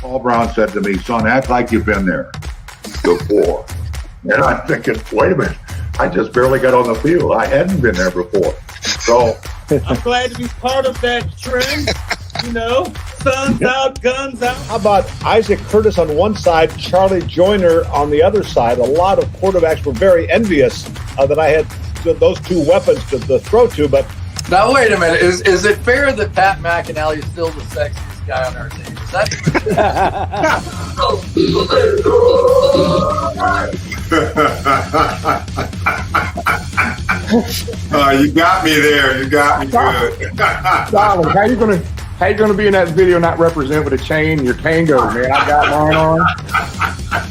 Paul Brown said to me, son, act like you've been there before. And I'm thinking, wait a minute, I just barely got on the field. I hadn't been there before. So I'm glad to be part of that trend. Suns out, guns out. How about Isaac Curtis on one side, Charlie Joyner on the other side? A lot of quarterbacks were very envious that I had those two weapons to throw to, but now wait a minute. Is it fair that Pat McAnally is still the sexiest guy on our team? Is that you got me there. You got me good. Donald, how you gonna be in that video not represent with a chain? Your chain goes, man. I got mine on.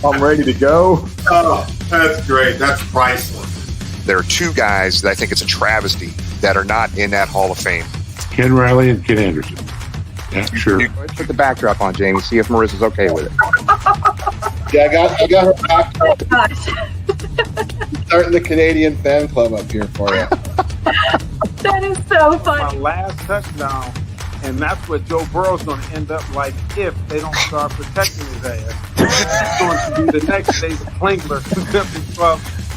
I'm ready to go. Oh, that's great. That's priceless. There are two guys that I think it's a travesty that are not in that Hall of Fame. Ken Riley and Ken Anderson. Yeah, sure. Let's put the backdrop on, Jamie. See if Marissa's okay with it. Yeah, I got her backdrop. Starting the Canadian fan club up here for you. That is so funny. My last touchdown, and that's what Joe Burrow's going to end up like if they don't start protecting his ass. It's going to be the next David Klinkler.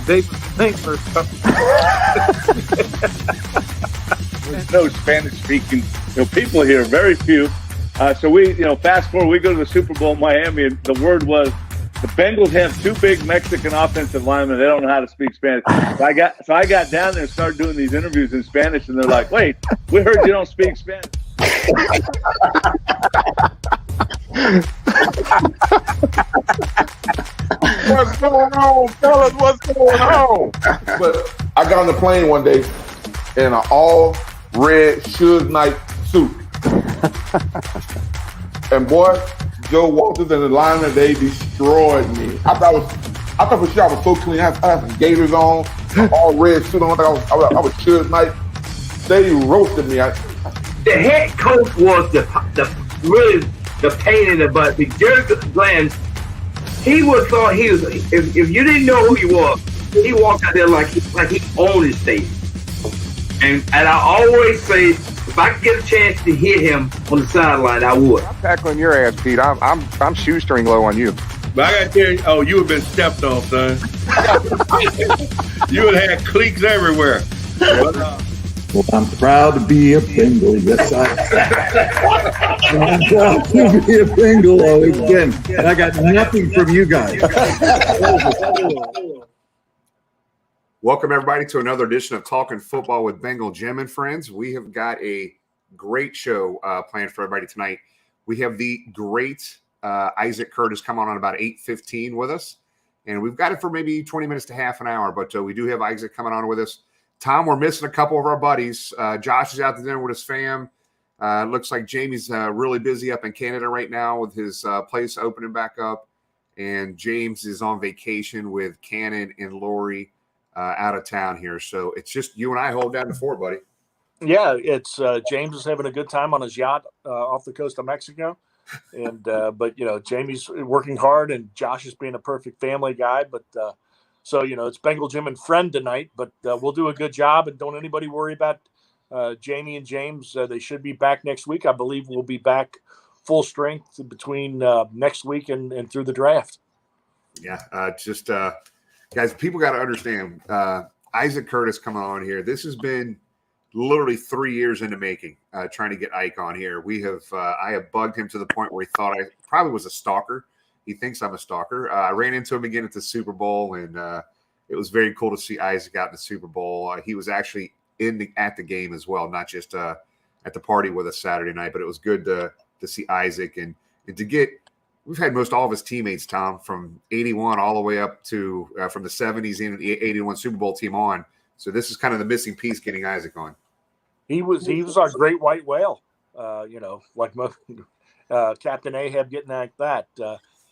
David Klinkler stuff. There's no Spanish-speaking people here, very few. So we, fast forward, we go to the Super Bowl in Miami, and the word was the Bengals have two big Mexican offensive linemen. They don't know how to speak Spanish. So I got down there and started doing these interviews in Spanish, and they're like, "Wait, we heard you don't speak Spanish." What's going on, fellas? What's going on? But I got on the plane one day in an all red Suge Knight suit. And boy, Joe Walters and the linemen, they destroyed me. I thought for sure I was so clean. I had some gaiters on, all red suit on. I was Suge Knight. They roasted me. The head coach was really the pain in the butt. The Jerry Glenn, he would thought he was. If you didn't know who he was, he walked out there like he owned his state. And I always say, if I could get a chance to hit him on the sideline, I would. I'm tackling your ass, Pete. I'm shoestring low on you. But I got to tell you, you would have been stepped on, son. You would have had cleats everywhere. Well, I'm proud to be a Bengal. Yes, I'm proud to be a Bengal always been. And I got nothing from you guys. Welcome, everybody, to another edition of Talking Football with Bengal Jim and Friends. We have got a great show planned for everybody tonight. We have the great Isaac Curtis come on about 8:15 with us, and we've got it for maybe 20 minutes to half an hour, but we do have Isaac coming on with us. Tom, we're missing a couple of our buddies. Josh is out to dinner with his fam. Looks like Jamie's really busy up in Canada right now with his place opening back up, and James is on vacation with Cannon and Lori out of town here. So it's just you and I holding down the fort, buddy. Yeah, it's James is having a good time on his yacht off the coast of Mexico. And but Jamie's working hard, and Josh is being a perfect family guy. But so it's Bengal Jim and Friend tonight. But we'll do a good job, and don't anybody worry about Jamie and James. They should be back next week. I believe we'll be back full strength between next week and through the draft. Yeah, guys, people got to understand. Isaac Curtis coming on here. This has been literally 3 years in the making, trying to get Ike on here. I have bugged him to the point where he thought I probably was a stalker. He thinks I'm a stalker. I ran into him again at the Super Bowl, and it was very cool to see Isaac out in the Super Bowl. He was actually at the game as well, not just at the party with us Saturday night. But it was good to see Isaac and to get. We've had most all of his teammates, Tom, from 81 all the way up to from the 70s in the 81 Super Bowl team on. So this is kind of the missing piece getting Isaac on. He was our great white whale, like Captain Ahab getting like that.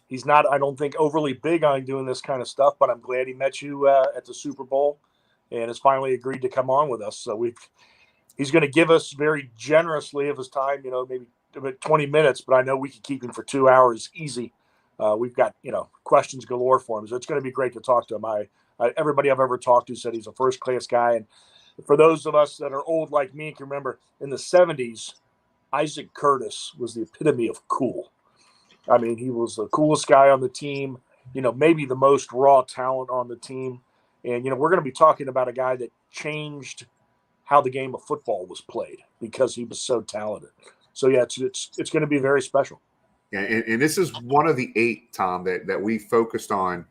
He's not, I don't think, overly big on doing this kind of stuff, but I'm glad he met you at the Super Bowl and has finally agreed to come on with us. So he's going to give us very generously of his time, maybe about 20 minutes, but I know we could keep him for 2 hours easy. We've got, questions galore for him. So it's going to be great to talk to him. Everybody I've ever talked to said he's a first-class guy. And for those of us that are old like me can remember, in the 70s, Isaac Curtis was the epitome of cool. I mean, he was the coolest guy on the team, maybe the most raw talent on the team. And, we're going to be talking about a guy that changed how the game of football was played because he was so talented. So, yeah, it's going to be very special. Yeah, and this is one of the 8, Tom, that we focused on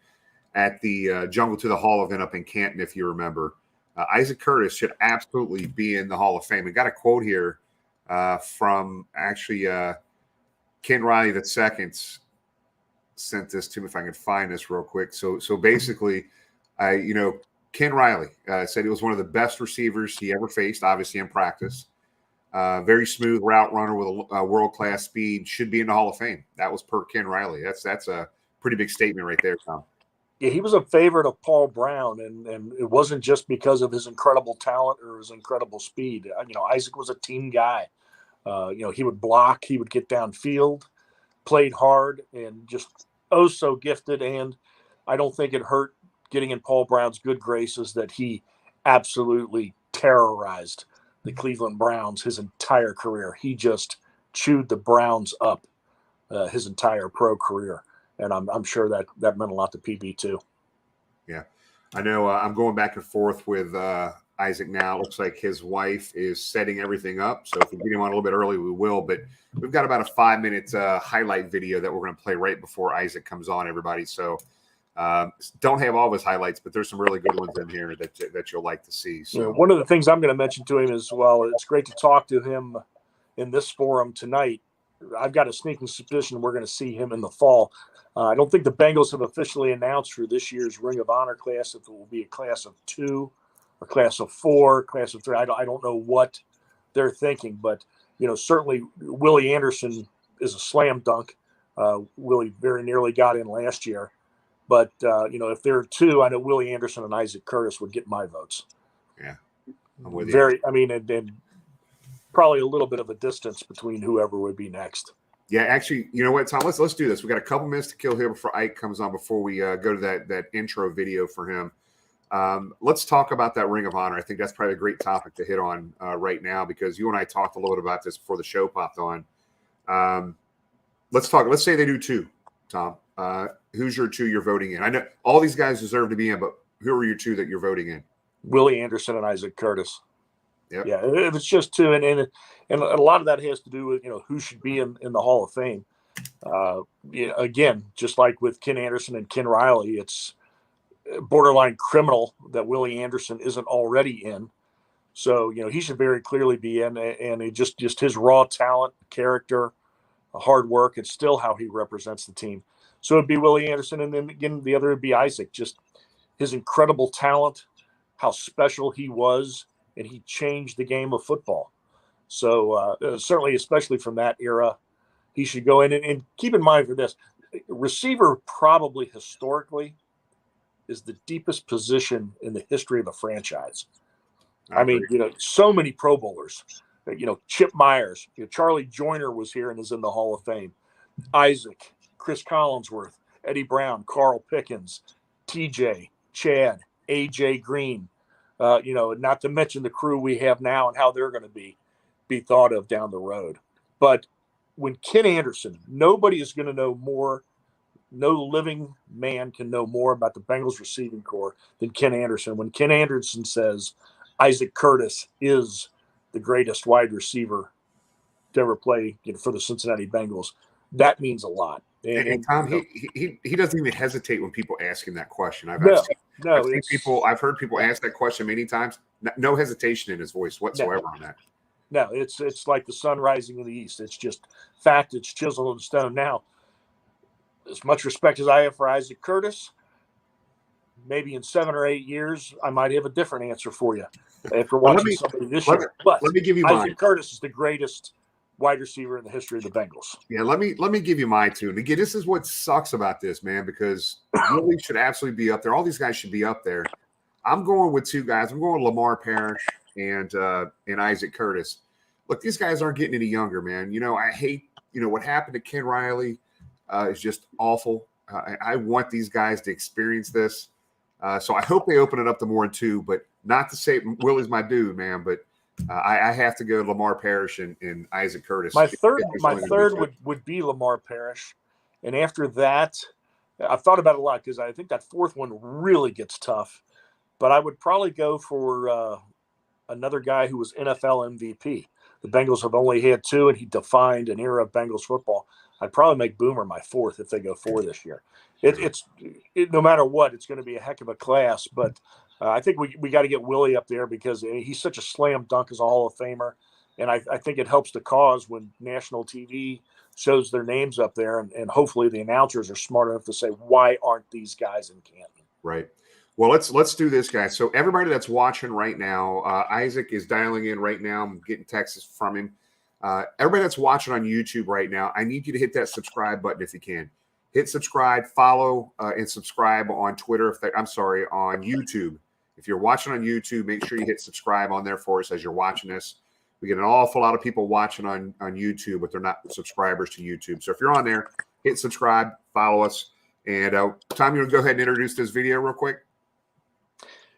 at the Jungle to the Hall event up in Canton, if you remember. Isaac Curtis should absolutely be in the Hall of Fame. We got a quote here from actually Ken Riley II sent this to me, if I can find this real quick. So basically, Ken Riley said he was one of the best receivers he ever faced, obviously in practice. Very smooth route runner with a world-class speed, should be in the Hall of Fame. That was per Ken Riley. That's a pretty big statement right there, Tom. Yeah, he was a favorite of Paul Brown, and it wasn't just because of his incredible talent or his incredible speed. Isaac was a team guy. He would block, he would get downfield, played hard, and just so gifted. And I don't think it hurt getting in Paul Brown's good graces that he absolutely terrorized the Cleveland Browns his entire career. He just chewed the Browns up his entire pro career. And I'm sure that meant a lot to PB too. Yeah, I know. I'm going back and forth with Isaac now. It looks like his wife is setting everything up. So if we get him on a little bit early, we will. But we've got about a 5-minute highlight video that we're going to play right before Isaac comes on, everybody. So don't have all of his highlights, but there's some really good ones in here that you'll like to see. So one of the things I'm going to mention to him is, well, it's great to talk to him in this forum tonight. I've got a sneaking suspicion we're going to see him in the fall. I don't think the Bengals have officially announced for this year's Ring of Honor class if it will be a class of 2 or class of 4, class of 3. I don't know what they're thinking, but certainly Willie Anderson is a slam dunk. Willie very nearly got in last year, but if there are 2, I know Willie Anderson and Isaac Curtis would get my votes. Yeah, I'm with you. And probably a little bit of a distance between whoever would be next. Yeah, actually, you know what, Tom? Let's do this. We got a couple minutes to kill here before Ike comes on. Before we go to that intro video for him, let's talk about that Ring of Honor. I think that's probably a great topic to hit on right now because you and I talked a little bit about this before the show popped on. Let's talk. Let's say they do 2, Tom. Who's your 2 you're voting in? I know all these guys deserve to be in, but who are your 2 that you're voting in? Willie Anderson and Isaac Curtis. Yep. Yeah, if it's just 2, and a lot of that has to do with who should be in the Hall of Fame. Again, just like with Ken Anderson and Ken Riley, it's borderline criminal that Willie Anderson isn't already in. So he should very clearly be in, and it just his raw talent, character, hard work, and still how he represents the team. So it'd be Willie Anderson, and then again the other would be Isaac. Just his incredible talent, how special he was. And he changed the game of football. So certainly, especially from that era, he should go in. And keep in mind for this, receiver probably historically is the deepest position in the history of the franchise. I mean, so many Pro Bowlers. Chip Myers, Charlie Joyner was here and is in the Hall of Fame. Isaac, Chris Collinsworth, Eddie Brown, Carl Pickens, TJ, Chad, AJ Green. Not to mention the crew we have now and how they're going to be thought of down the road. But when Ken Anderson, nobody is going to know more. No living man can know more about the Bengals receiving corps than Ken Anderson. When Ken Anderson says Isaac Curtis is the greatest wide receiver to ever play for the Cincinnati Bengals, that means a lot. And Tom, he doesn't even hesitate when people ask him that question. I've heard people ask that question many times. No hesitation in his voice whatsoever on that. No, it's like the sun rising in the east. It's just fact. It's chiseled in stone. Now, as much respect as I have for Isaac Curtis, maybe in 7 or 8 years, I might have a different answer for you after watching somebody this year. But let me give you Isaac mine. Curtis is the greatest wide receiver in the history of the Bengals. Yeah, let me give you my 2. And again, this is what sucks about this, man, because Willie should absolutely be up there. All these guys should be up there. I'm going with 2 guys. I'm going with Lamar Parrish and Isaac Curtis. Look, these guys aren't getting any younger, man. I hate, what happened to Ken Riley is just awful. I want these guys to experience this. So I hope they open it up to more than 2, but not to say Willie's my dude, man, but I have to go Lamar Parrish and Isaac Curtis. My third would be Lamar Parrish. And after that, I've thought about it a lot because I think that fourth one really gets tough. But I would probably go for another guy who was NFL MVP. The Bengals have only had 2, and he defined an era of Bengals football. I'd probably make Boomer my 4th if they go 4 this year. No matter what, it's going to be a heck of a class. But I think we got to get Willie up there because he's such a slam dunk as a Hall of Famer. And I think it helps the cause when national TV shows their names up there. And hopefully the announcers are smart enough to say, why aren't these guys in Canton? Right. Well, let's do this, guys. So everybody that's watching right now, Isaac is dialing in right now. I'm getting texts from him. Everybody that's watching on YouTube right now, I need you to hit that subscribe button if you can. Hit subscribe, follow, and subscribe on Twitter. On YouTube. If you're watching on YouTube, make sure you hit subscribe on there for us as you're watching this. We get an awful lot of people watching on YouTube, but they're not subscribers to YouTube. So if you're on there, hit subscribe, follow us. And Tom, you want to go ahead and introduce this video real quick?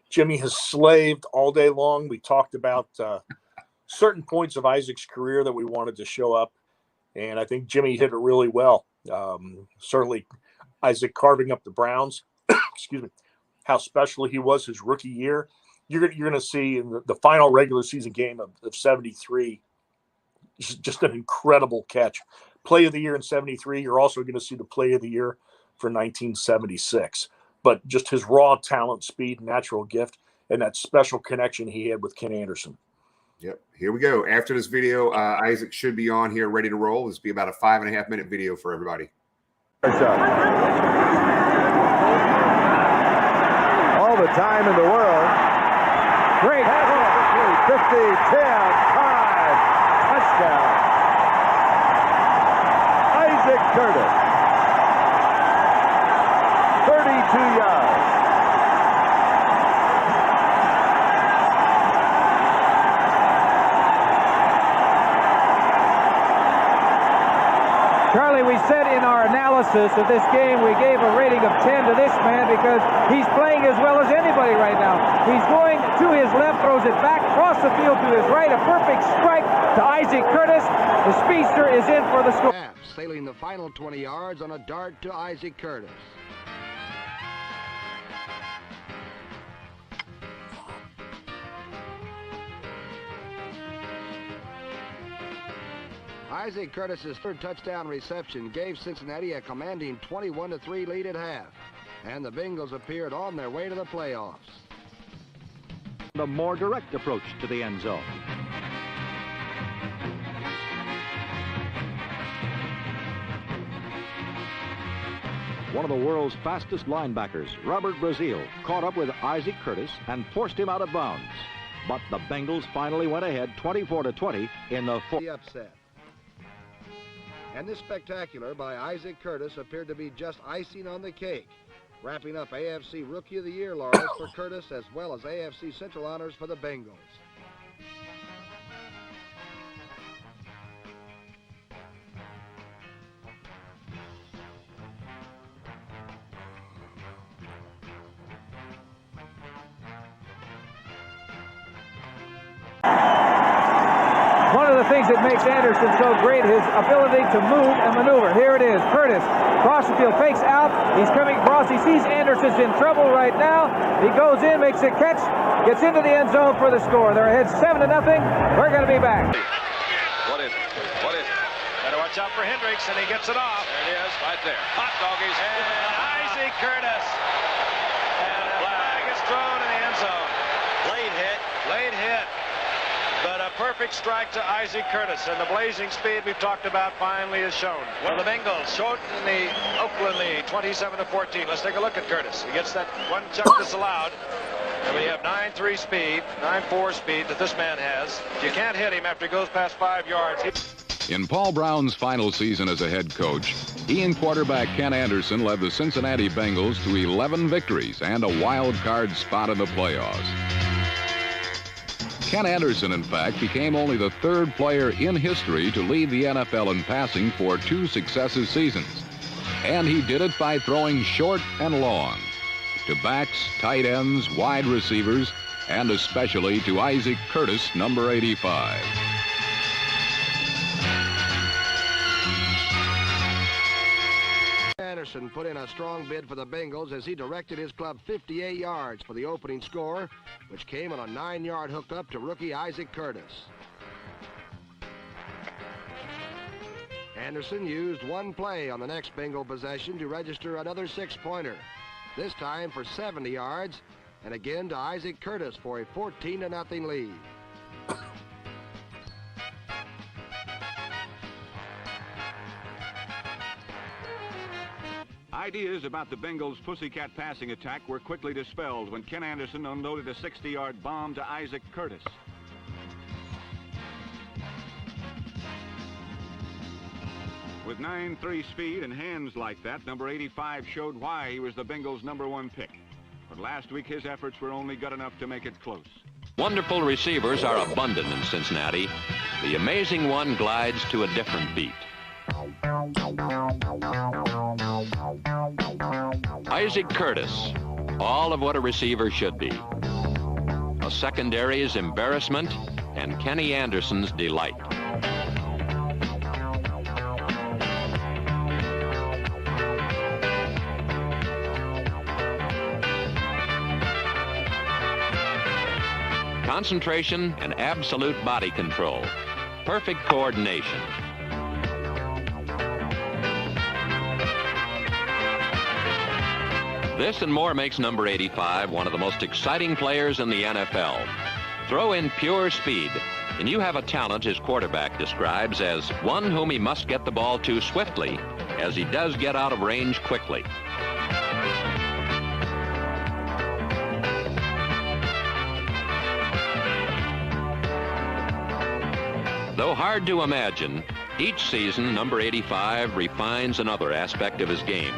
Jimmy has slaved all day long. We talked about certain points of Isaac's career that we wanted to show up, and I think Jimmy hit it really well. Certainly, Isaac carving up the Browns. Excuse me. How special he was his rookie year. You're going to see in the final regular season game of 73, just an incredible catch. Play of the year in 73. You're also going to see the play of the year for 1976. But just his raw talent, speed, natural gift, and that special connection he had with Ken Anderson. Yep. Here we go. After this video, Isaac should be on here ready to roll. This will be about a 5.5 minute video for everybody. All the time in the world. Great. 50, 10, 5. Touchdown. Isaac Curtis. 32 yards. Charlie, we said in our analysis of this game, we gave a rating of 10 to this man because he's playing as well as anybody right now. He's going to his left, throws it back, across the field to his right, a perfect strike to Isaac Curtis. The speedster is in for the score. Sailing the final 20 yards on a dart to Isaac Curtis. Isaac Curtis's third touchdown reception gave Cincinnati a commanding 21-3 lead at half, and the Bengals appeared on their way to the playoffs. The more direct approach to the end zone. One of the world's fastest linebackers, Robert Brazile, caught up with Isaac Curtis and forced him out of bounds. But the Bengals finally went ahead 24-20 in the fourth. The upset. And this spectacular by Isaac Curtis appeared to be just icing on the cake, wrapping up AFC Rookie of the Year laurels for Curtis as well as AFC Central honors for the Bengals. One of the things that makes Anderson so great, his ability to move and maneuver. Here it is, Curtis, across the field, fakes out, he's coming across, he sees Anderson's in trouble right now, he goes in, makes a catch, gets into the end zone for the score. They're ahead 7-0, we're going to be back. What is it? What is it? Better watch out for Hendricks, and he gets it off. There it is, right there. Hot doggies. And Isaac Curtis. And a flag is thrown in the end zone. Late hit. Late hit. But a perfect strike to Isaac Curtis, and the blazing speed we've talked about finally is shown. Well, the Bengals shorten the Oakland lead 27-14. Let's take a look at Curtis. He gets that one chuck disallowed, and we have 9.3 speed, 9.4 speed that this man has. You can't hit him after he goes past 5 yards. In Paul Brown's final season as a head coach, he and quarterback Ken Anderson led the Cincinnati Bengals to 11 victories and a wild card spot in the playoffs. Ken Anderson, in fact, became only the third player in history to lead the NFL in passing for 2 successive seasons. And he did it by throwing short and long to backs, tight ends, wide receivers, and especially to Isaac Curtis, number 85. Anderson put in a strong bid for the Bengals as he directed his club 58 yards for the opening score, which came on a 9-yard hookup to rookie Isaac Curtis. Anderson used one play on the next Bengal possession to register another 6-pointer, this time for 70 yards, and again to Isaac Curtis for a 14-0 lead. Ideas about the Bengals' pussycat passing attack were quickly dispelled when Ken Anderson unloaded a 60-yard bomb to Isaac Curtis. With 9.3 speed and hands like that, number 85 showed why he was the Bengals' #1 pick. But last week, his efforts were only good enough to make it close. Wonderful receivers are abundant in Cincinnati. The amazing one glides to a different beat. Isaac Curtis, all of what a receiver should be. A secondary's embarrassment and Kenny Anderson's delight. Concentration and absolute body control. Perfect coordination. This and more makes number 85 one of the most exciting players in the NFL. Throw in pure speed, and you have a talent his quarterback describes as one whom he must get the ball to swiftly, as he does get out of range quickly. Though hard to imagine, each season number 85 refines another aspect of his game.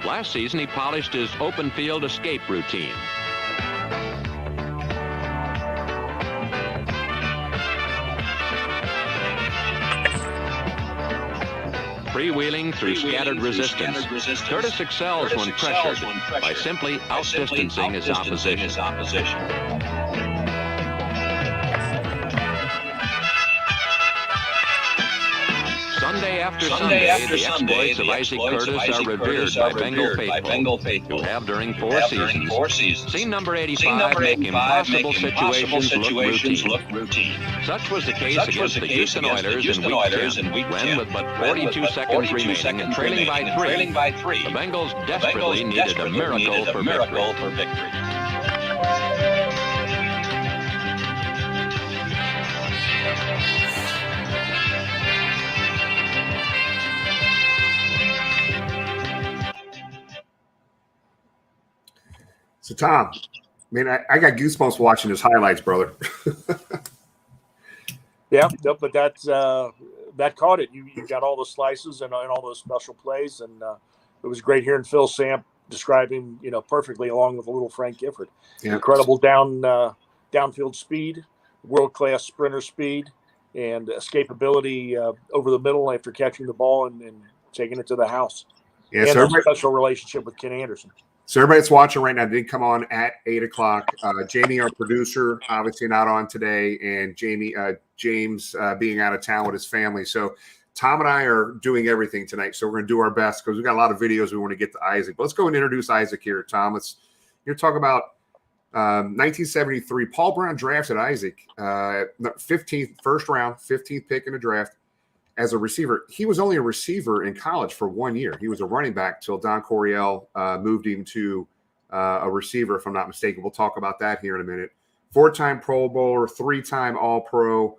Last season, he polished his open field escape routine. Freewheeling through scattered resistance, Curtis excels when pressured by simply outdistancing his opposition. Sunday after Sunday, the exploits of Isaac Curtis are revered by Bengal faithful, who have during four seasons seen number 85 make impossible situations look routine. Such was the case against the Houston Oilers in Week 10, when with but 42 seconds remaining and trailing by three, the Bengals desperately needed a miracle for victory. So, Tom, man, I got goosebumps watching his highlights, brother. Yeah, but that caught it. You got all the slices and all those special plays, and it was great hearing Phil Samp describe him, perfectly, along with a little Frank Gifford. Yeah. Incredible downfield speed, world-class sprinter speed, and escapability over the middle after catching the ball and taking it to the house. Yeah, and a special relationship with Ken Anderson. So everybody that's watching right now did come on at 8 o'clock. Jamie, our producer, obviously not on today, and James being out of town with his family. So Tom and I are doing everything tonight. So we're going to do our best because we've got a lot of videos we want to get to Isaac. But let's go and introduce Isaac here, Tom. You're talking about 1973. Paul Brown drafted Isaac, 15th, first round, 15th pick in the draft. As a receiver, he was only a receiver in college for 1 year. He was a running back till Don Coryell moved him to a receiver, if I'm not mistaken. We'll talk about that here in a minute. 4-time Pro Bowler, 3-time All-Pro,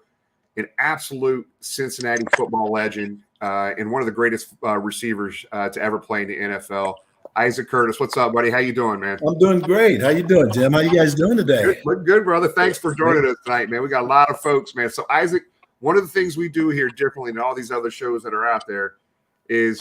an absolute Cincinnati football legend, and one of the greatest receivers to ever play in the NFL. Isaac Curtis, what's up, buddy? How you doing, man? I'm doing great. How you doing, Jim? How you guys doing today? Good, brother. Thanks for joining us tonight, man. We got a lot of folks, man. So, Isaac, one of the things we do here differently than all these other shows that are out there is,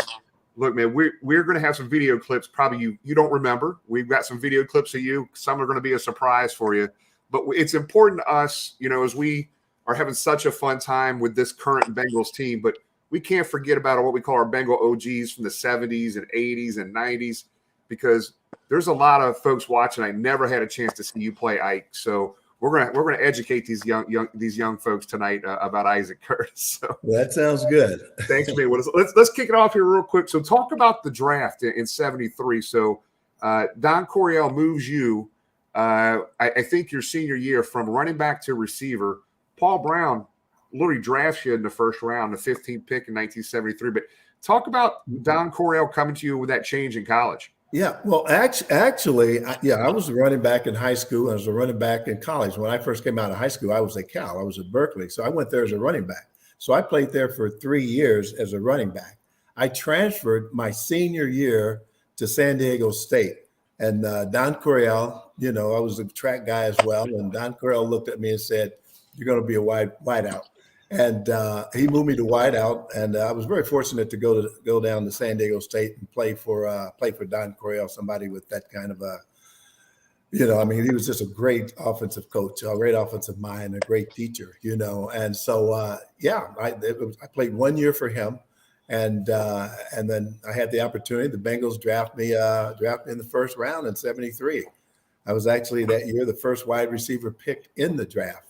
look, man, we're going to have some video clips. Probably you don't remember. We've got some video clips of you. Some are going to be a surprise for you. But it's important to us, as we are having such a fun time with this current Bengals team. But we can't forget about what we call our Bengal OGs from the 70s and 80s and 90s, because there's a lot of folks watching. I never had a chance to see you play, Ike. So we're gonna educate these young folks tonight about Isaac Curtis. So that sounds good. Thanks for being with us. Let's kick it off here real quick. So talk about the draft in '73. So Don Coryell moves you. I think your senior year from running back to receiver. Paul Brown literally drafts you in the first round, the 15th pick in 1973. But talk about Don Coryell coming to you with that change in college. Yeah, well, actually, I was a running back in high school. I was a running back in college. When I first came out of high school, I was at Cal. I was at Berkeley. So I went there as a running back. So I played there for 3 years as a running back. I transferred my senior year to San Diego State. And Don Coryell, I was a track guy as well. And Don Coryell looked at me and said, "You're going to be a wideout." And he moved me to wideout, and I was very fortunate to go down to San Diego State and play for Don Coryell, somebody with that kind of he was just a great offensive coach, a great offensive mind, a great teacher, And so, I played 1 year for him, and then I had the opportunity. The Bengals drafted me in the first round in '73. I was actually that year the first wide receiver picked in the draft.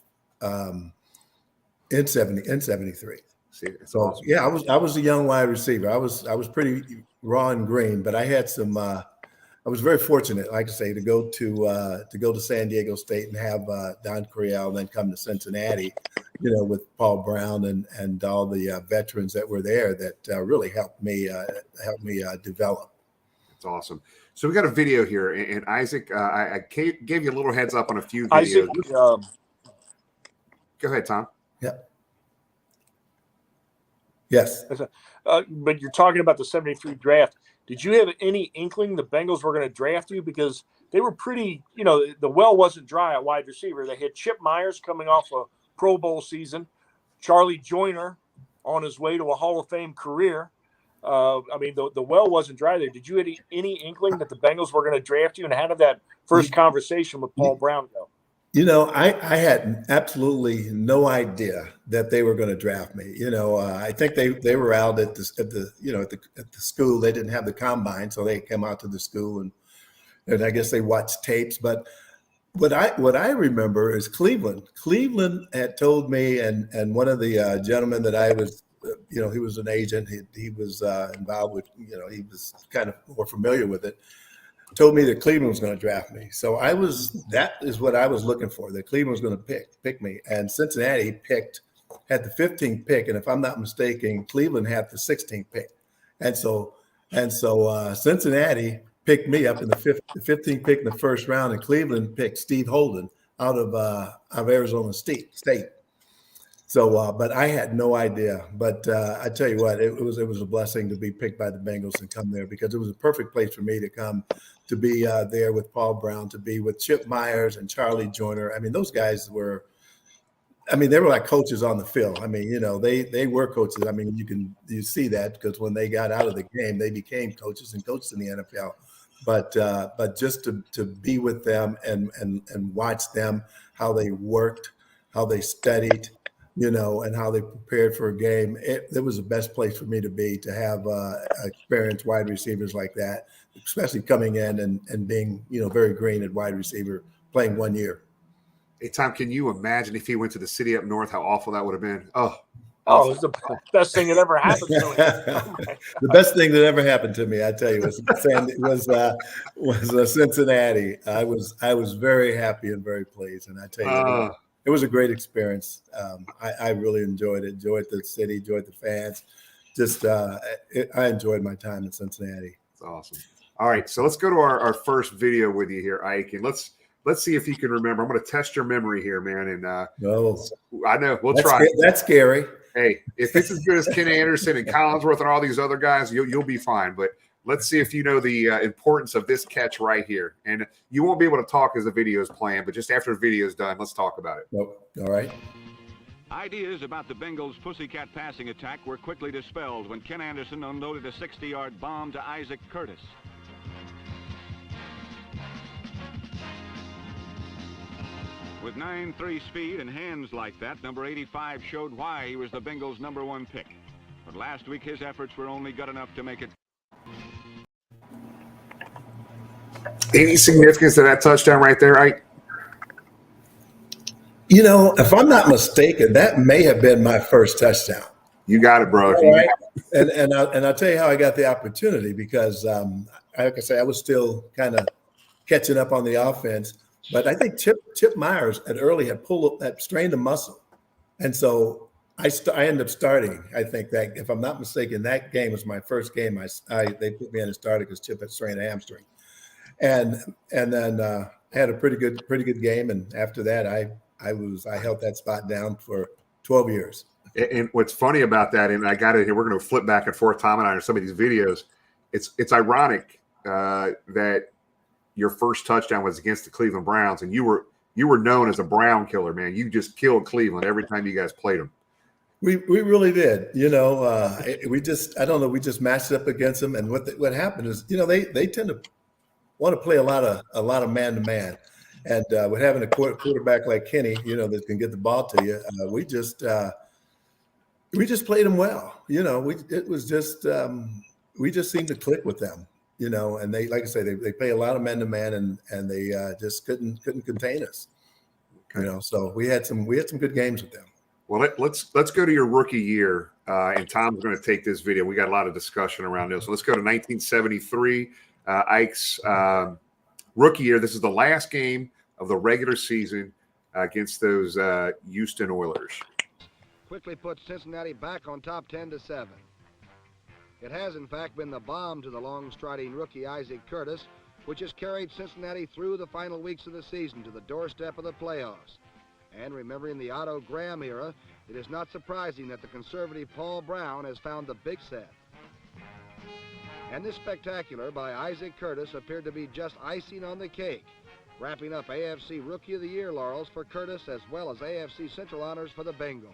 In 73. So awesome. Yeah, I was a young wide receiver. I was pretty raw and green, but I had some. I was very fortunate, like I say, to go to San Diego State and have Don Coryell, and then come to Cincinnati, with Paul Brown and all the veterans that were there that really helped me develop. That's awesome. So we got a video here, and Isaac, I gave you a little heads up on a few videos. Isaac, go ahead, Tom. Yeah. Yes. But you're talking about the '73 draft. Did you have any inkling the Bengals were going to draft you? Because they were pretty, the well wasn't dry at wide receiver. They had Chip Myers coming off a Pro Bowl season, Charlie Joyner on his way to a Hall of Fame career. The well wasn't dry there. Did you have any inkling that the Bengals were going to draft you? And how did that first conversation with Paul Brown go? I had absolutely no idea that they were going to draft me. I think they were out at the school. They didn't have the combine, so they came out to the school and I guess they watched tapes. But what I remember is Cleveland. Cleveland had told me, and one of the gentlemen that I was, he was an agent. He was involved with, he was kind of more familiar with it. Told me that Cleveland was going to draft me. So that is what I was looking for, that Cleveland was going to pick me. And Cincinnati had the 15th pick. And if I'm not mistaken, Cleveland had the 16th pick. And so Cincinnati picked me up in the 15th pick in the first round, and Cleveland picked Steve Holden out of Arizona State. So, but I had no idea. But I tell you what, it was a blessing to be picked by the Bengals and come there, because it was a perfect place for me to come, to be there with Paul Brown, to be with Chip Myers and Charlie Joyner. I mean, those guys were, they were like coaches on the field. They were coaches. You see that because when they got out of the game, they became coaches and coached in the NFL. But just to be with them and watch them, how they worked, how they studied, and how they prepared for a game. It was the best place for me to be, to have experienced wide receivers like that, especially coming in and being, very green at wide receiver, playing 1 year. Hey, Tom, can you imagine if he went to the city up north, how awful that would have been? Oh, it was the best thing that ever happened to me. The best thing that ever happened to me, I tell you, was Cincinnati. I was very happy and very pleased, and I tell you, it was a great experience. I really enjoyed it. Enjoyed the city. Enjoyed the fans. I enjoyed my time in Cincinnati. That's awesome. All right, so let's go to our first video with you here, Ike, and let's see if you can remember. I'm going to test your memory here, man. And I know we'll try. That's scary. Hey, if it's as good as Ken Anderson and Collinsworth and all these other guys, you'll be fine. But let's see if you know the importance of this catch right here. And you won't be able to talk as the video is playing, but just after the video is done, let's talk about it. All right. Ideas about the Bengals' pussycat passing attack were quickly dispelled when Ken Anderson unloaded a 60-yard bomb to Isaac Curtis. With 9.3 speed and hands like that, number 85 showed why he was the Bengals' #1 pick. But last week, his efforts were only good enough to make it. Any significance to that touchdown right there, Ike? If I'm not mistaken, that may have been my first touchdown. You got it, bro. All right. And I'll tell you how I got the opportunity because, like I say, I was still kind of catching up on the offense. But I think Chip Myers had strained a muscle, and so I ended up starting. I think that, if I'm not mistaken, that game was my first game. They put me in and started because Chip had strained a hamstring, and then I had a pretty good game. And after that, I held that spot down for 12 years. And what's funny about that, and I got it here, we're going to flip back and forth, Tom and I, on some of these videos. It's ironic that your first touchdown was against the Cleveland Browns, and you were known as a Brown killer, man. You just killed Cleveland every time you guys played them. We really did. We just matched up against them, and what happened is, they tend to want to play a lot of man to man, and with having a quarterback like Kenny, that can get the ball to you, we just played them well. We just seemed to click with them. And they, like I say, they play a lot of man to man, and they just couldn't contain us. So we had some good games with them. Well, let's go to your rookie year, and Tom's going to take this video. We got a lot of discussion around this. So let's go to 1973, Ike's rookie year. This is the last game of the regular season against those Houston Oilers. Quickly put Cincinnati back on top 10-7. It has, in fact, been the bomb to the long-striding rookie Isaac Curtis, which has carried Cincinnati through the final weeks of the season to the doorstep of the playoffs. And remembering the Otto Graham era, it is not surprising that the conservative Paul Brown has found the big set. And this spectacular by Isaac Curtis appeared to be just icing on the cake, wrapping up AFC Rookie of the Year laurels for Curtis as well as AFC Central honors for the Bengals.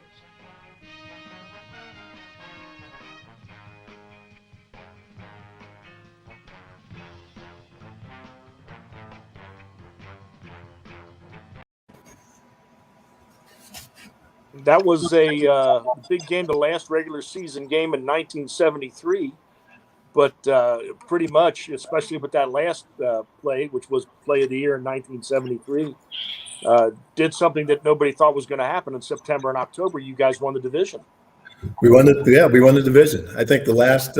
That was a big game, the last regular season game in 1973. But pretty much, especially with that last play, which was play of the year in 1973, did something that nobody thought was going to happen in September and October. You guys won the division. We won the division. I think the last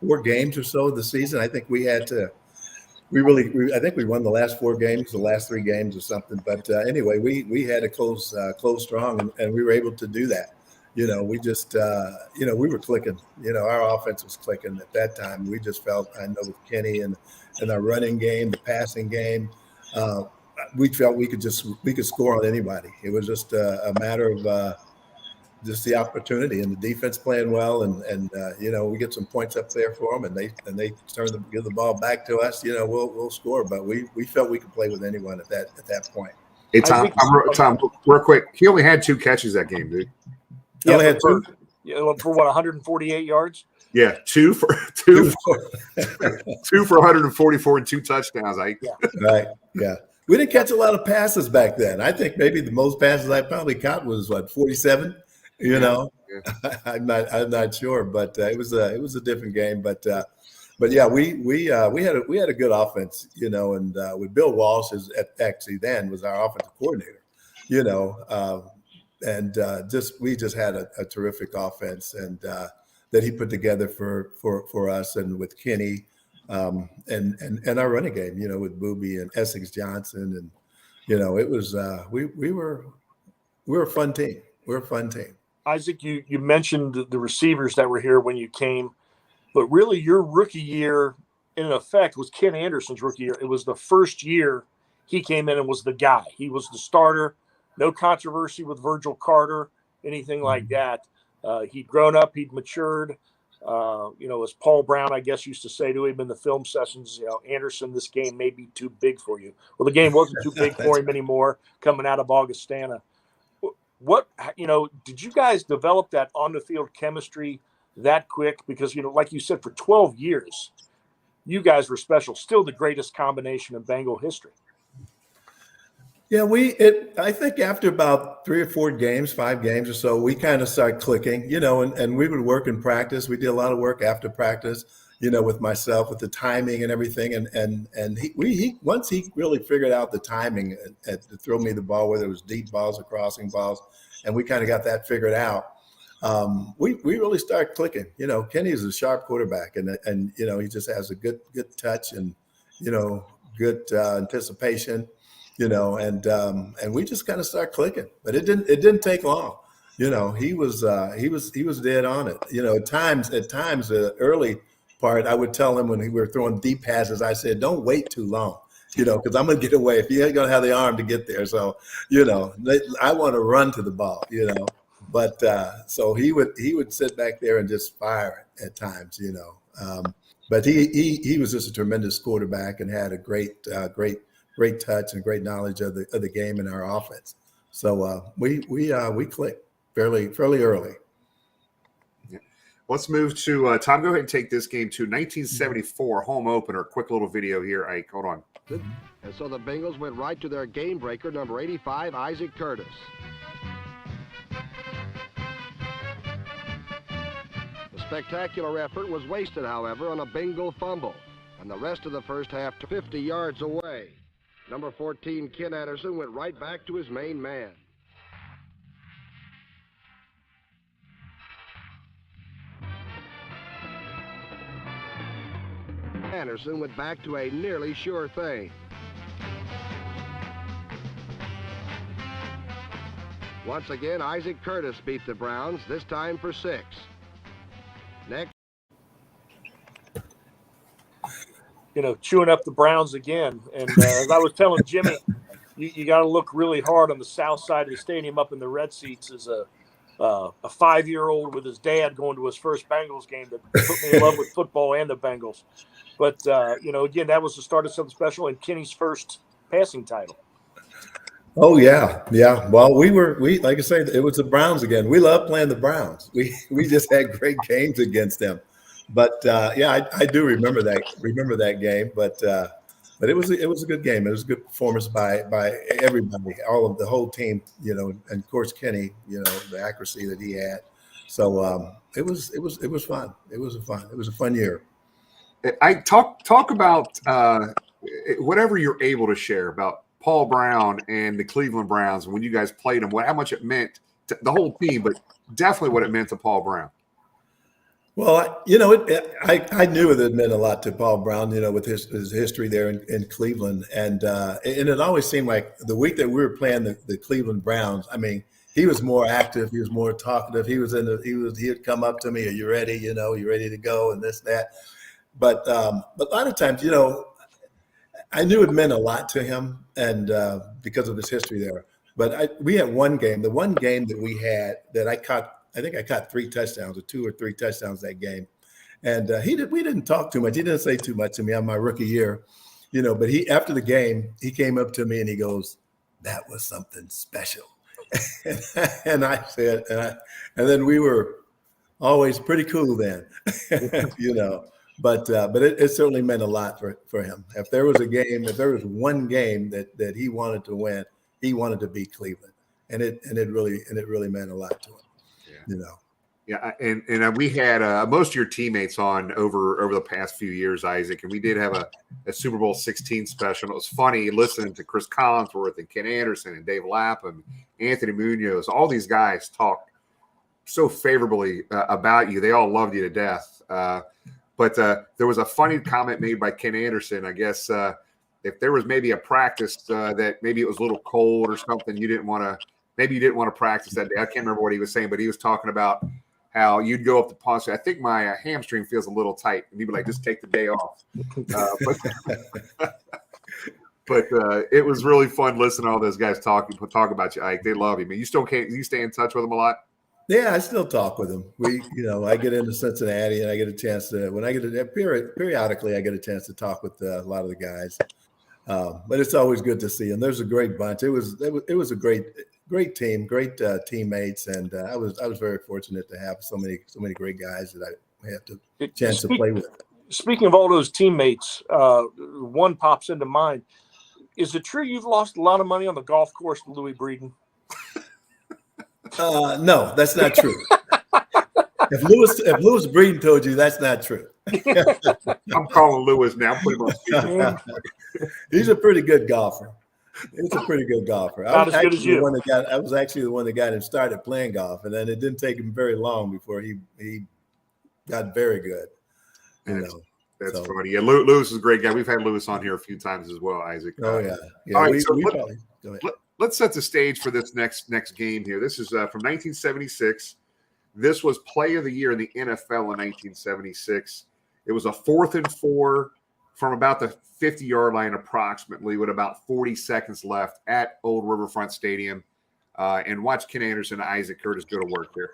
4 games or so of the season, I think we had to. I think we won the last 4 games, the last 3 games or something. But anyway, we had to close strong, and we were able to do that. We just, we were clicking. Our offense was clicking at that time. We just felt, I know, with Kenny and our running game, the passing game, we felt we could score on anybody. It was just a matter of just the opportunity and the defense playing well, and we get some points up there for them, and they give the ball back to us. We'll score, but we felt we could play with anyone at that point. Hey, Tom, real quick, he only had 2 catches that game, dude. He only had 2. For what, 148 yards? Yeah, 2 for 144 and 2 touchdowns. Right. Yeah. We didn't catch a lot of passes back then. I think maybe the most passes I probably caught was 47. Yeah. I'm not sure, but it was a different game. But yeah, we had a good offense, and with Bill Walsh actually then was our offensive coordinator, and we just had a terrific offense, and that he put together for us, and with Kenny, and our running game, with Boobie and Essex Johnson, and it was we were a fun team. We're a fun team. Isaac, you mentioned the receivers that were here when you came, but really your rookie year, in effect, was Ken Anderson's rookie year. It was the first year he came in and was the guy. He was the starter. No controversy with Virgil Carter, anything like that. He'd grown up. He'd matured. As Paul Brown, I guess, used to say to him in the film sessions, Anderson, this game may be too big for you. Well, the game wasn't too big for him anymore coming out of Augustana. What, did you guys develop that on the field chemistry that quick? Because, like you said, for 12 years, you guys were special, still the greatest combination in Bengal history. Yeah, I think after about 3 or 4 games, 5 games or so, we kind of started clicking, and we would work in practice. We did a lot of work after practice, with myself, with the timing and everything. And he once he really figured out the timing to throw me the ball, whether it was deep balls or crossing balls, and we kind of got that figured out. We really started clicking. Kenny is a sharp quarterback, and he just has a good touch and good anticipation. And we just kind of start clicking, but it didn't take long. He was dead on it. At times the early part, I would tell him when we were throwing deep passes, I said, don't wait too long, because I'm going to get away if you ain't going to have the arm to get there. So, I want to run to the ball, but so he would sit back there and just fire at times, but he was just a tremendous quarterback and had a great touch and great knowledge of the game and our offense. So we clicked fairly early. Yeah. Let's move to Tom. Go ahead and take this game to 1974 home opener. Quick little video here, Ike. Hold on. And so the Bengals went right to their game breaker, number 85, Isaac Curtis. The spectacular effort was wasted, however, on a Bengal fumble, and the rest of the first half to 50 yards away. Number 14, Ken Anderson, went right back to his main man. Anderson went back to a nearly sure thing. Once again, Isaac Curtis beat the Browns, this time for 6. Next. Chewing up the Browns again. And as I was telling Jimmy, you got to look really hard on the south side of the stadium up in the red seats as a 5-year-old with his dad going to his first Bengals game that put me in love with football and the Bengals. But, again, that was the start of something special and Kenny's first passing title. Oh, yeah. Yeah. Well, we like I say, it was the Browns again. We love playing the Browns. We just had great games against them. But, I do remember that game. But it was a good game. It was a good performance by everybody, the whole team, and of course Kenny, the accuracy that he had. So it was fun. It was a fun year. I talk about whatever you're able to share about Paul Brown and the Cleveland Browns when you guys played them. How much it meant to the whole team, but definitely what it meant to Paul Brown. Well, I knew it meant a lot to Paul Brown, with his history there in Cleveland, and it always seemed like the week that we were playing the Cleveland Browns, I mean, he was more active, he was more talkative. He'd come up to me, "Are you ready? You ready to go?" and this, that. But a lot of times, I knew it meant a lot to him, and because of his history there. But we had one game, the one game that we had that I think I caught 3 touchdowns or 2 or 3 touchdowns that game. And we didn't talk too much. He didn't say too much to me on my rookie year, but after the game, he came up to me and he goes, "That was something special." and I said, and then we were always pretty cool then, but it certainly meant a lot for him. If there was one game that he wanted to win, he wanted to beat Cleveland. And it really meant a lot to him. Yeah, and we had most of your teammates on over the past few years, Isaac, and we did have a Super Bowl 16 special. It was funny listening to Chris Collinsworth and Ken Anderson and Dave Lapham, Anthony Munoz. All these guys talk so favorably about you. They all loved you to death. But there was a funny comment made by Ken Anderson. I guess if there was maybe a practice that maybe it was a little cold or something, you didn't want to practice that day. I can't remember what he was saying, but he was talking about how you'd go up to Ponce. I think my hamstring feels a little tight. And he'd be like, "Just take the day off." But it was really fun listening to all those guys talk about you, Ike. They love you. Man, you stay in touch with them a lot? Yeah, I still talk with them. I get into Cincinnati and I get a chance to, periodically I get a chance to talk with a lot of the guys. But it's always good to see them. There's a great bunch. It was a great team, great teammates, and I was very fortunate to have so many great guys that I had the chance to play with. Speaking of all those teammates, one pops into mind. Is it true you've lost a lot of money on the golf course to Louis Breeden? No, that's not true. If Lewis Breeden told you that's not true. I'm calling Lewis now. Put him on speaker. He's a pretty good golfer. He's a pretty good golfer. Not as good as you. I was actually the one that got him started playing golf, and then it didn't take him very long before he got very good. That's funny. Yeah, Lewis is a great guy. We've had Lewis on here a few times as well, Isaac. Oh yeah. All right, let's set the stage for this next game here. This is from 1976. This was Play of the Year in the NFL in 1976. It was a 4th and 4 from about the 50-yard line approximately with about 40 seconds left at Old Riverfront Stadium. And watch Ken Anderson and Isaac Curtis go to work here.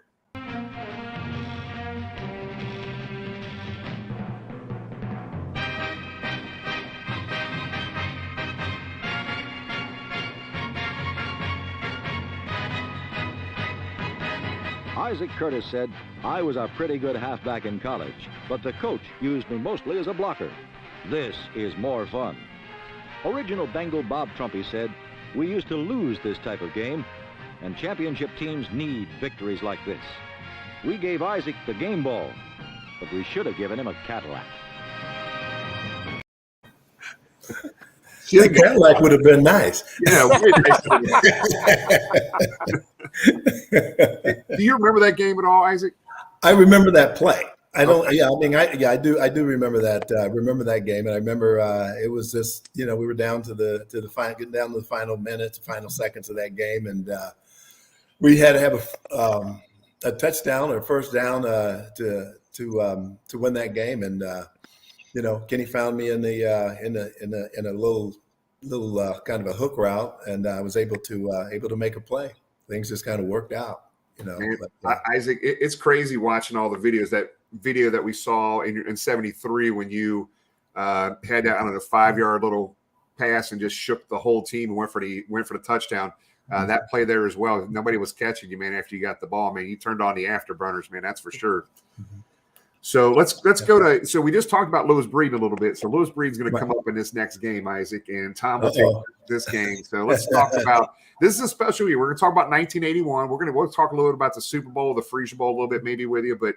Isaac Curtis said, "I was a pretty good halfback in college, but the coach used me mostly as a blocker. This is more fun." Original Bengal Bob Trumpy said, "We used to lose this type of game, and championship teams need victories like this. We gave Isaac the game ball, but we should have given him a Cadillac." The Cadillac would have been nice. Yeah. Do you remember that game at all, Isaac? I remember that play. I don't. Okay. Yeah, I mean, I do. I do remember that. Remember that game, and I remember it was just we were down to the final, getting down to the final minutes, final seconds of that game, and we had to have a touchdown or first down to win that game, and Kenny found me in a little kind of a hook route, and I was able to make a play. Things just kind of worked out, Man, Isaac, it's crazy watching all the videos. That video that we saw in '73 when you had that on a 5-yard little pass and just shook the whole team and went for the touchdown. That play there as well. Nobody was catching you, man. After you got the ball, man, you turned on the afterburners, man. That's for sure. So let's go to. So we just talked about Lewis Breeden a little bit. So Lewis Breeden's going to come up in this next game, Isaac, and Tom will take this game. So let's talk about. This is a special year. We're going to talk about 1981. We'll talk a little bit about the Super Bowl, the Freesia Bowl, a little bit maybe with you. But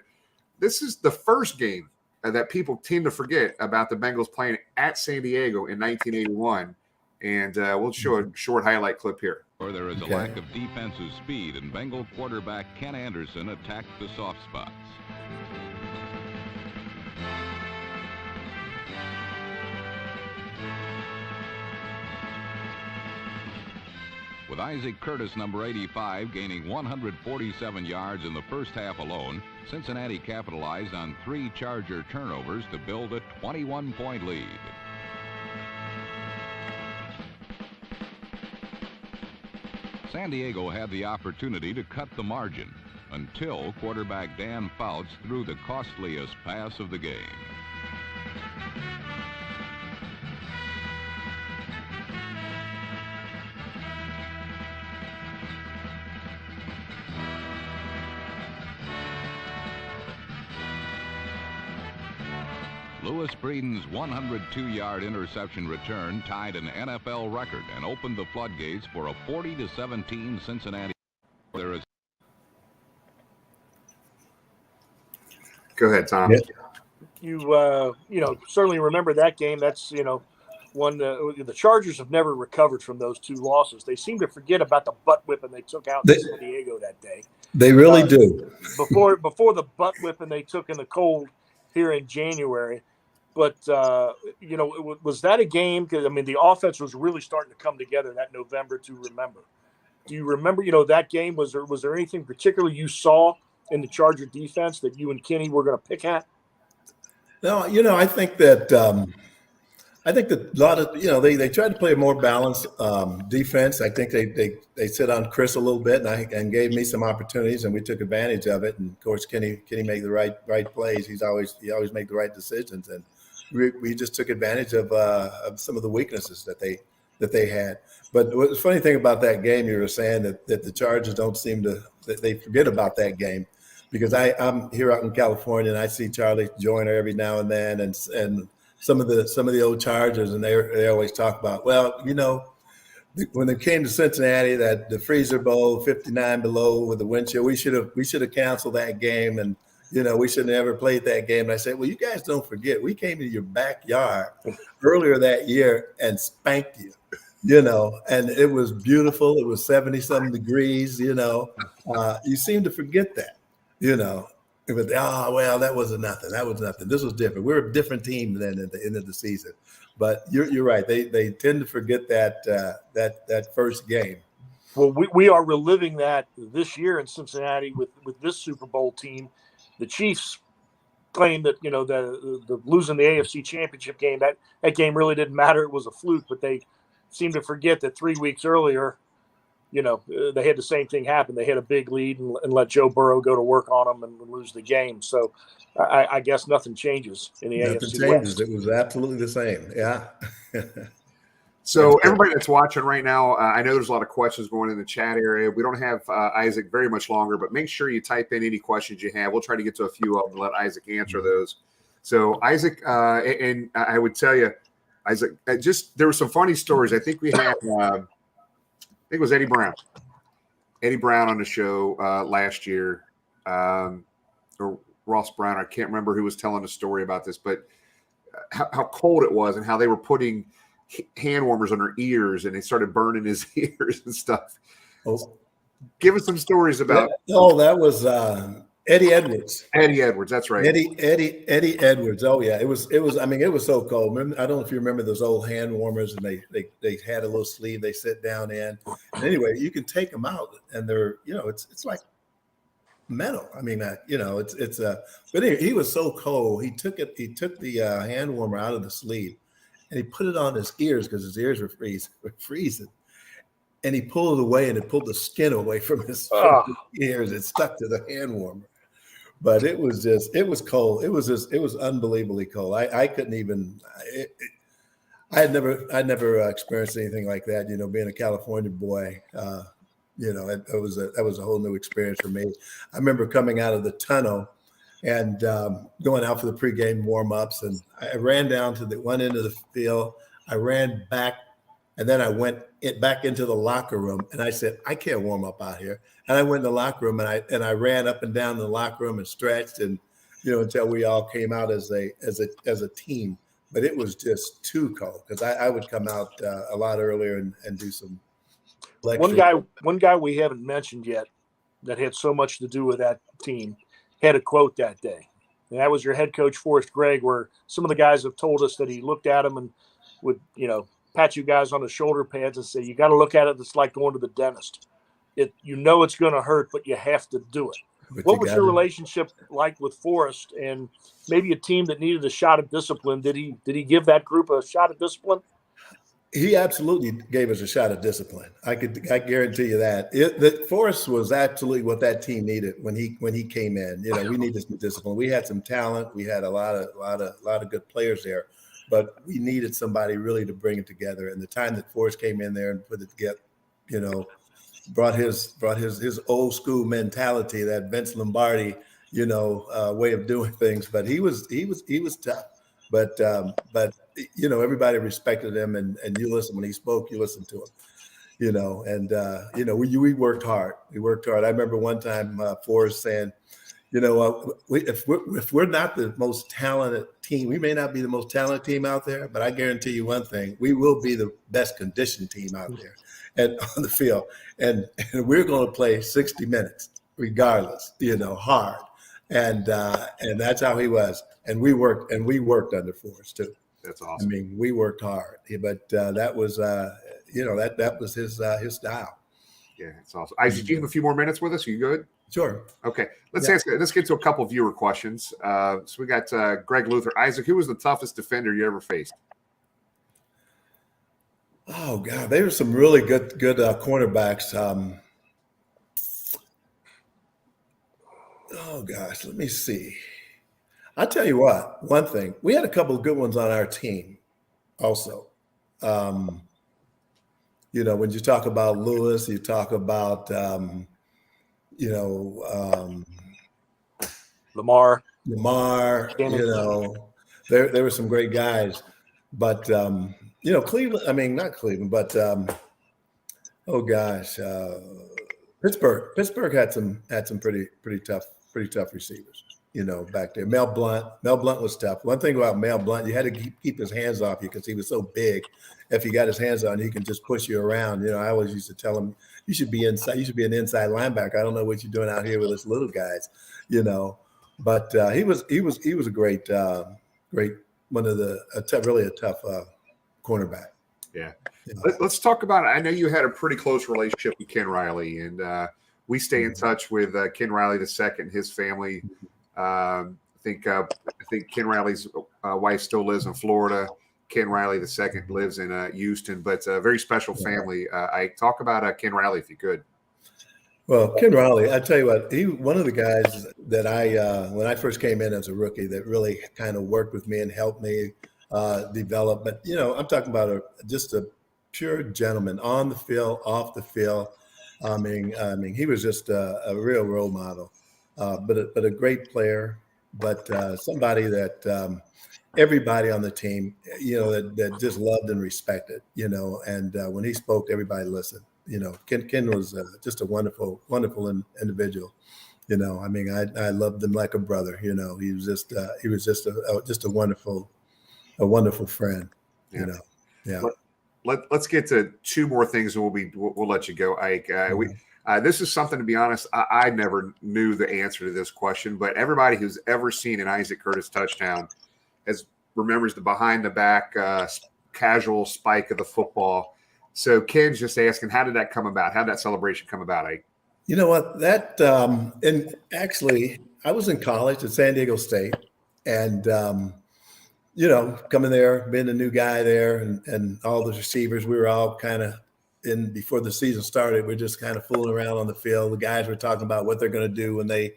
this is the first game that people tend to forget about the Bengals playing at San Diego in 1981. And we'll show a short highlight clip here. There is a lack of defensive speed, and Bengal quarterback Ken Anderson attacked the soft spots. With Isaac Curtis, number 85, gaining 147 yards in the first half alone, Cincinnati capitalized on 3 Charger turnovers to build a 21-point lead. San Diego had the opportunity to cut the margin until quarterback Dan Fouts threw the costliest pass of the game. Lewis Breeden's 102-yard interception return tied an NFL record and opened the floodgates for a 40-17 Cincinnati. There is. Go ahead, Tom. You certainly remember that game. That's one. The Chargers have never recovered from those 2 losses. They seem to forget about the butt whipping they took out in San Diego that day. They really do. Before the butt whipping they took in the cold here in January. But, was that a game? Because, the offense was really starting to come together that November to remember. Do you remember, that game? Was there anything particular you saw in the Charger defense that you and Kenny were going to pick at? No, I think that a lot of, they tried to play a more balanced defense. I think they sit on Chris a little bit and gave me some opportunities, and we took advantage of it. And of course, Kenny made the right plays. He always made the right decisions, and we just took advantage of some of the weaknesses that they had. But the funny thing about that game, you were saying that the Chargers don't seem to they forget about that game, because I'm here out in California and I see Charlie Joyner every now and then, and some of the old Chargers, and they always talk about, when they came to Cincinnati, that the Freesia Bowl, 59 below with the wind chill, we should have canceled that game, and We shouldn't have ever played that game. And I said, well, you guys don't forget, we came to your backyard earlier that year and spanked you, and it was beautiful. It was 70-something degrees, you seem to forget that, But, well, that wasn't nothing. That was nothing. This was different. We're a different team than at the end of the season. But you're right. They tend to forget that first game. Well, we are reliving that this year in Cincinnati with this Super Bowl team. The Chiefs claim that the losing the AFC Championship game, that game really didn't matter. It was a fluke, but they seem to forget that 3 weeks earlier, they had the same thing happen. They had a big lead and let Joe Burrow go to work on them and lose the game. So I guess nothing changes in the Nothing AFC changes. West. It was absolutely the same. Yeah. So everybody that's watching right now, I know there's a lot of questions going in the chat area. We don't have Isaac very much longer, but make sure you type in any questions you have. We'll try to get to a few of them and let Isaac answer those. So Isaac, and I would tell you, Isaac, there were some funny stories. I think we had, I think it was Eddie Brown on the show last year, or Ross Brown. I can't remember who was telling a story about this, but how cold it was and how they were putting hand warmers on her ears and they started burning his ears and stuff. Oh. Give us some stories about. That was Eddie Edwards. Eddie Edwards, that's right. Eddie Edwards. Oh yeah, it was. I mean, it was so cold. Remember, I don't know if you remember those old hand warmers, and they had a little sleeve they sit down in. And anyway, you can take them out, and they're it's like metal. I mean, it's But anyway, he was so cold. He took the hand warmer out of the sleeve. And he put it on his ears because his ears were freezing. And he pulled it away, and it pulled the skin away from his ears. It stuck to the hand warmer. But it was cold. It was unbelievably cold. I couldn't even. I'd never experienced anything like that. Being a California boy, that was a whole new experience for me. I remember coming out of the tunnel and going out for the pregame warm-ups. And I ran down to the one end of the field. I ran back, and then I went back into the locker room. And I said, I can't warm up out here. And I went in the locker room, and I ran up and down the locker room and stretched, and until we all came out as a team. But it was just too cold because I would come out a lot earlier and do some lecture. One guy we haven't mentioned yet that had so much to do with that team had a quote that day. And that was your head coach, Forrest Gregg, where some of the guys have told us that he looked at him and would, pat you guys on the shoulder pads and say, you got to look at it. It's like going to the dentist. It's going to hurt, but you have to do it. But what was your relationship like with Forrest and maybe a team that needed a shot of discipline? Did he give that group a shot of discipline? He absolutely gave us a shot of discipline. I guarantee you that. Forrest was absolutely what that team needed when he came in. We needed some discipline. We had some talent. We had a lot of good players there, but we needed somebody really to bring it together. And the time that Forrest came in there and put it together, brought his old school mentality, that Vince Lombardi, way of doing things. But he was tough. But everybody respected him, and you listen when he spoke, you listened to him, we worked hard. We worked hard. I remember one time Forrest saying, if we're not the most talented team, we may not be the most talented team out there, but I guarantee you one thing, we will be the best conditioned team out there and on the field. And we're going to play 60 minutes regardless, hard. And that's how he was. And we worked under Forrest too. That's awesome. I mean, we worked hard, but that was that was his style. Yeah, it's awesome. Isaac, do you have a few more minutes with us? Are you good? Sure. Okay. Let's get to a couple viewer questions. So we got Greg Luther. Isaac, who was the toughest defender you ever faced? Oh God, there were some really good cornerbacks. Oh gosh, let me see. I'll tell you what, one thing, we had a couple of good ones on our team also. When you talk about Lewis, you talk about, Lamar, there were some great guys, but, Cleveland, not Cleveland, but, Pittsburgh had some pretty tough receivers. back there. Mel Blunt was tough. One thing about Mel Blunt, you had to keep his hands off you because he was so big. If he got his hands on you, he can just push you around. I always used to tell him, you should be inside. You should be an inside linebacker. I don't know what you're doing out here with us little guys, But he was a great one of really a tough cornerback. Yeah. Let's talk about it. I know you had a pretty close relationship with Ken Riley, and we stay in touch with Ken Riley II and his family. I think Ken Riley's wife still lives in Florida. Ken Riley II lives in Houston, but a very special family. I talk about Ken Riley if you could. Well, Ken Riley, I tell you what, he one of the guys that when I first came in as a rookie, that really kind of worked with me and helped me develop. But I'm talking about just a pure gentleman on the field, off the field. I mean, he was just a real role model, but a great player, but somebody that everybody on the team, that just loved and respected, and when he spoke, everybody listened. Ken was just a wonderful individual. I mean, I loved him like a brother. He was just a wonderful friend. Yeah. Yeah. Let's get to two more things, and we'll let you go, Ike. This is something, to be honest, I never knew the answer to this question, but everybody who's ever seen an Isaac Curtis touchdown remembers the behind the back casual spike of the football. So Ken's just asking, how did that come about? How did that celebration come about, Ike? You know what? That and actually, I was in college at San Diego State, and coming there, being a new guy there, and all the receivers, we were all kind of before the season started. We're just kind of fooling around on the field. The guys were talking about what they're going to do when they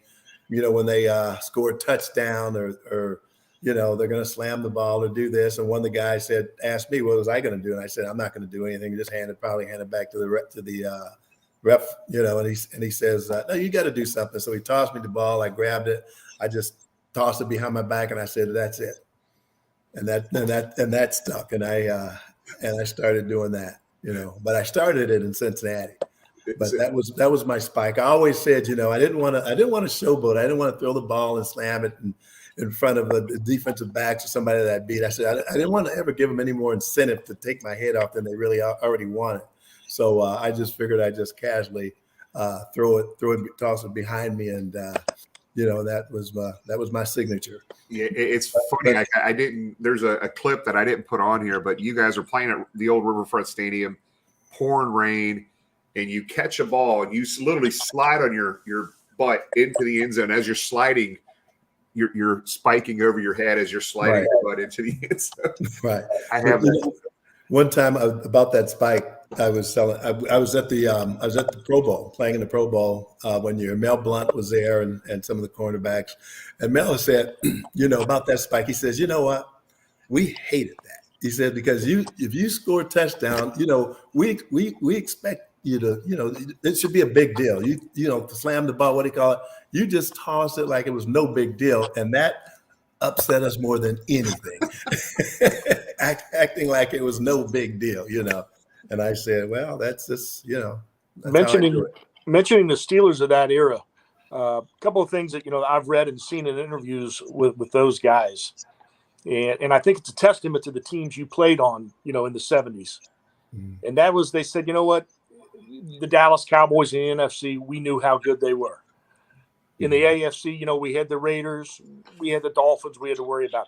score a touchdown or they're going to slam the ball or do this. And one of the guys asked me, what was I going to do? And I said, I'm not going to do anything. Just probably hand it back to the ref, and he says, no, you got to do something. So he tossed me the ball. I grabbed it. I just tossed it behind my back, and I said, that's it. And that stuck. And I started doing that, but I started it in Cincinnati. But that was my spike. I always said, I didn't want to showboat. I didn't want to throw the ball and slam it in front of the defensive backs or somebody that I beat. I said I didn't want to ever give them any more incentive to take my head off than they really already wanted. So I just figured I'd just casually toss it behind me, and that was my signature. Yeah, it's funny. I didn't. There's a clip that I didn't put on here, but you guys are playing at the old Riverfront Stadium, pouring rain, and you catch a ball and you literally slide on your butt into the end zone as you're sliding. You're spiking over your head as you're sliding your butt into the end zone. Right. I have that. One time about that spike, I was at the Pro Bowl, playing in the Pro Bowl one year. Mel Blunt was there and some of the cornerbacks. And Mel said, about that spike, he says, you know what? We hated that. He said, because if you score a touchdown, we expect you to, it should be a big deal. To slam the ball, what do you call it? You just toss it like it was no big deal. And that upset us more than anything. Acting like it was no big deal, And I said, well, that's just, mentioning the Steelers of that era. A couple of things that, I've read and seen in interviews with those guys. And I think it's a testament to the teams you played on, in the 70s. And that was, they said, you know what? The Dallas Cowboys in the NFC, we knew how good they were. In the AFC, we had the Raiders, we had the Dolphins, we had to worry about.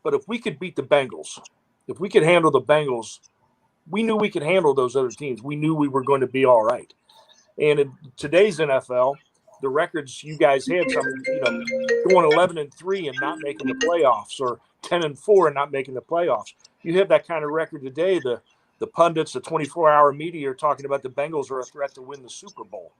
But if we could beat the Bengals, if we could handle the Bengals, we knew we could handle those other teams. We knew we were going to be all right. And in today's NFL, the records you guys had, going 11-3 and not making the playoffs, or 10-4 and not making the playoffs. You have that kind of record today. The pundits, the 24-hour media are talking about the Bengals are a threat to win the Super Bowl.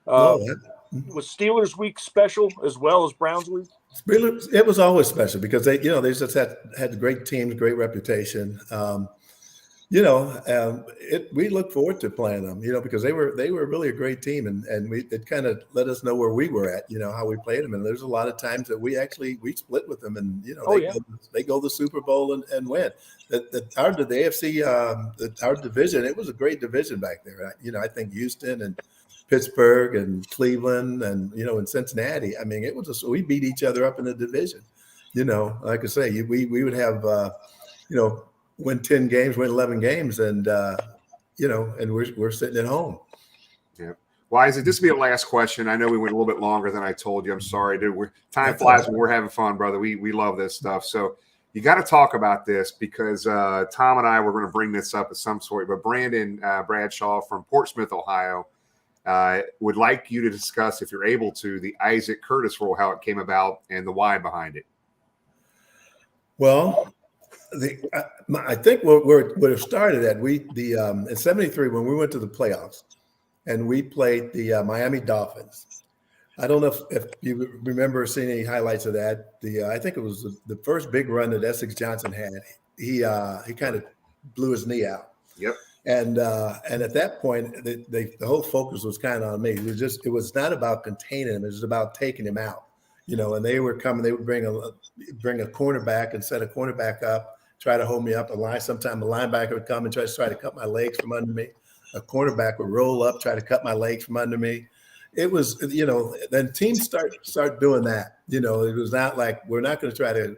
Was Steelers week special as well as Browns week? It was always special because they just had great teams, great reputation. We look forward to playing them, because they were really a great team, and it kind of let us know where we were at, how we played them. And there's a lot of times that we split with them, and they go to the Super Bowl and win. The AFC, our division, it was a great division back there. I think Houston and Pittsburgh and Cleveland and and Cincinnati. I mean, we beat each other up in the division. Like I say, we would have win 10 games, win 11 games, and and we're sitting at home. Yeah. Well, Isaac, this will be a last question. I know we went a little bit longer than I told you. I'm sorry, dude. Time flies when we're having fun, brother. We love this stuff. So you got to talk about this because Tom and I were going to bring this up at some sort. But Brandon Bradshaw from Portsmouth, Ohio, would like you to discuss, if you're able to, the Isaac Curtis rule, how it came about, and the why behind it. Well, I think where it started at, in '73 when we went to the playoffs, and we played the Miami Dolphins. I don't know if you remember seeing any highlights of that. I think it was the first big run that Essex Johnson had. He kind of blew his knee out. Yep. And at that point, the whole focus was kind of on me. It was not about containing him; it was about taking him out. And they were coming. They would bring a cornerback and set a cornerback up, try to hold me up a line. Sometimes a linebacker would come and try to cut my legs from under me. A cornerback would roll up, try to cut my legs from under me. It was, then teams start doing that. It was not like we're not going to try to,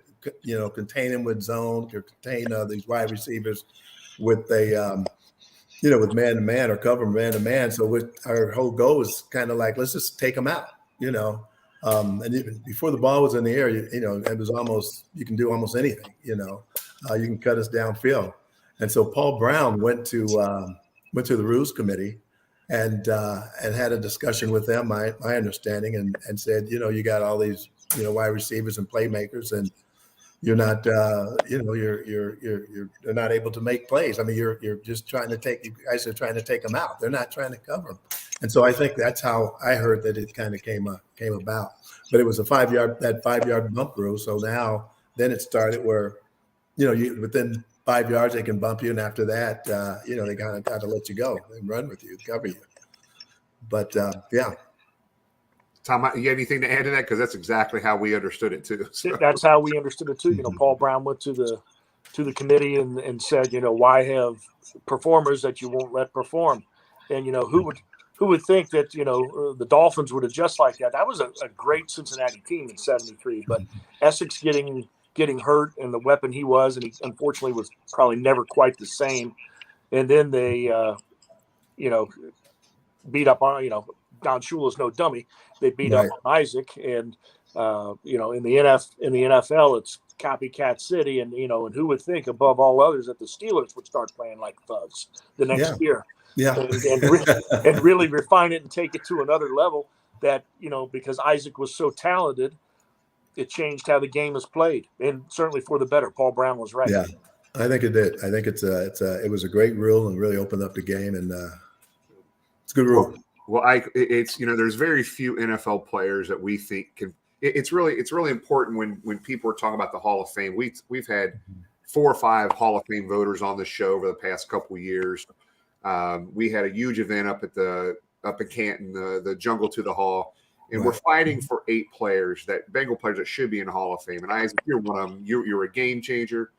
contain him with zone or contain these wide receivers with with man to man or cover man to man. So our whole goal was kind of like, let's just take them out. And even before the ball was in the air, it was almost, you can do almost anything. You can cut us downfield. And so Paul Brown went to the rules committee and had a discussion with them, my understanding, and said, you got all these, wide receivers and playmakers, and you're not, you're not able to make plays. I mean, you're just you guys are trying to take them out. They're not trying to cover them. And so I think that's how I heard that it kind of came about. But it was a 5-yard bump rule. So then it started where, within 5 yards they can bump you, and after that, they kind of got to let you go and run with you, cover you. But yeah. Tom, you have anything to add to that? Because that's exactly how we understood it too. So. That's how we understood it too. Paul Brown went to the committee and said, why have performers that you won't let perform? And who would think that the Dolphins would adjust like that? That was a great Cincinnati team in '73, but Essex getting hurt and the weapon he was, and he unfortunately was probably never quite the same. And then they beat up on Don Shula's no dummy. They beat up on Isaac, and in the NFL it's copycat city, and and who would think above all others that the Steelers would start playing like thugs the next year. Yeah. And really refine it and take it to another level that, because Isaac was so talented, it changed how the game is played, and certainly for the better. Paul Brown was right. Yeah, I think it did. I think it was a great rule and really opened up the game, and it's a good rule. Well, it's there's very few NFL players that we think can. It's really important when people are talking about the Hall of Fame. We've had 4 or 5 Hall of Fame voters on the show over the past couple of years. We had a huge event up in Canton, the Jungle to the Hall, and we're fighting for 8 players, Bengal players that should be in the Hall of Fame. And Isaac, you're one of them. You're a game changer.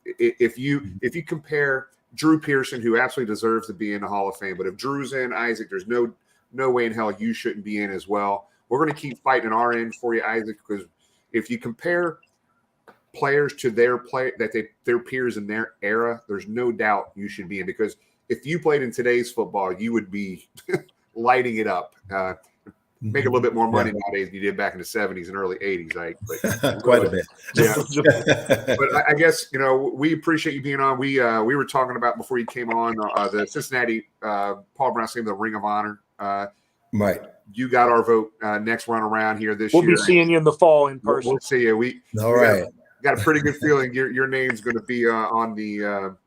If you compare Drew Pearson, who absolutely deserves to be in the Hall of Fame, but if Drew's in, Isaac, there's no way in hell you shouldn't be in as well. We're going to keep fighting our end for you, Isaac, because if you compare players to their peers in their era, there's no doubt you should be in, because if you played in today's football, you would be lighting it up. Make a little bit more money nowadays than you did back in the 70s and early 80s, right? But, quite a bit. Yeah. But I guess we appreciate you being on. We were talking about before you came on the Cincinnati Paul Brown Stadium, the Ring of Honor. Right. You got our vote next run around here this year. We'll be seeing you in the fall in person. We'll see you. All right. Got a pretty good feeling your name's going to be on the